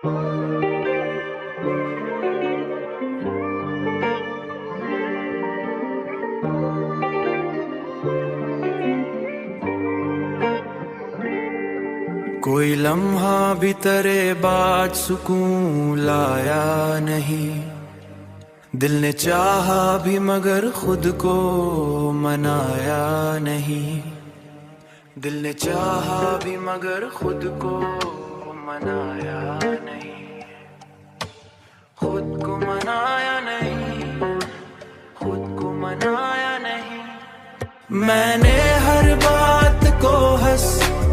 कोई लम्हा भी तेरे बाद सुकून लाया नहीं। दिल ने चाहा भी मगर खुद को मनाया नहीं। दिल ने चाहा भी मगर खुद को मनाया नहीं। खुद को मनाया नहीं, खुद को मनाया नहीं। मैंने हर बात को हंस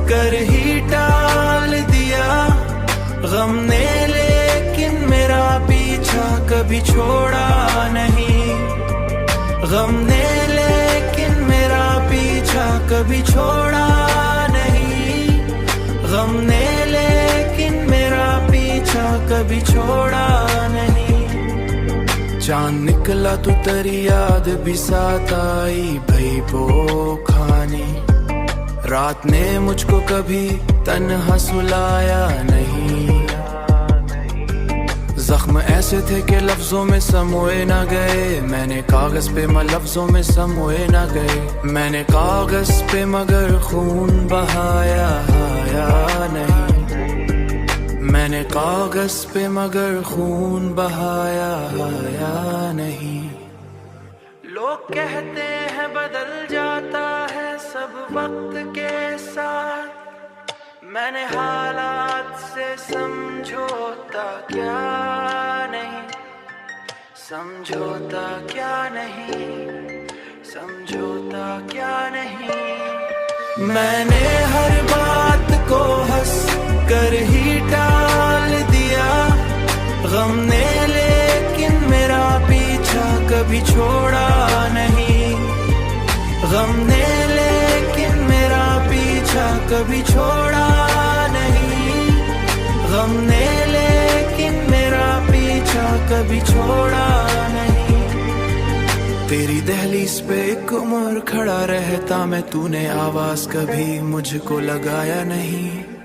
कर ही टाल दिया। गम ने लेकिन मेरा पीछा कभी छोड़ा नहीं। गम ने लेकिन मेरा पीछा कभी छोड़ा नहीं। गम ने लेकिन मेरा पीछा कभी छोड़ा नहीं। चांद निकला तो तेरी याद भी साथ आई भई वो खानी। रात ने मुझको कभी तन्हा सुलाया नहीं। जख्म ऐसे थे कि लफ्जों में समोए ना गए। मैंने कागज पे लफ्जों में समोए ना गए। मैंने कागज पे मगर खून बहाया नहीं। मैंने कागज पे मगर खून बहाया नहीं। लोग कहते हैं बदल जाता है सब वक्त के साथ। मैंने हालात से समझौता क्या नहीं। समझौता क्या नहीं, समझौता क्या नहीं। मैंने हर बात को हंस कर ही टाल दिया। गम ने लेकिन मेरा पीछा कभी छोड़ा नहीं। गम ने लेकिन मेरा पीछा कभी छोड़ा नहीं। गम ने लेकिन मेरा पीछा कभी छोड़ा नहीं। तेरी दहलीज पे एक उम्र खड़ा रहता मैं। तूने आवाज कभी मुझको लगाया नहीं।